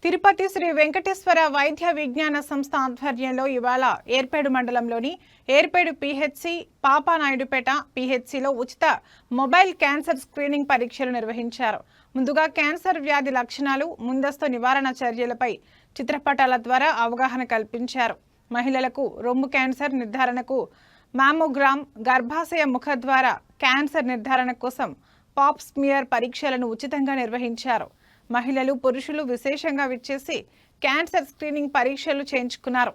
తిరుపతి శ్రీ వెంకటేశ్వర వైద్య విజ్ఞాన సంస్థ ఆధ్వర్యంలో ఇవాళ ఏర్పేడు మండలంలోని ఏర్పేడు పిహెచ్సి, పాపానాయుడుపేట పిహెచ్సిలో ఉచిత మొబైల్ క్యాన్సర్ స్క్రీనింగ్ పరీక్షలు నిర్వహించారు. ముందుగా క్యాన్సర్ వ్యాధి లక్షణాలు, ముందస్తు నివారణ చర్యలపై చిత్రపటాల ద్వారా అవగాహన కల్పించారు. మహిళలకు రొమ్ము క్యాన్సర్ నిర్ధారణకు మామోగ్రామ్, గర్భాశయ ముఖద్వార క్యాన్సర్ నిర్ధారణ కోసం పాప్ స్మియర్ పరీక్షలను ఉచితంగా నిర్వహించారు. మహిళలు, పురుషులు విశేషంగా విచ్చేసి క్యాన్సర్ స్క్రీనింగ్ పరీక్షలు చేయించుకున్నారు.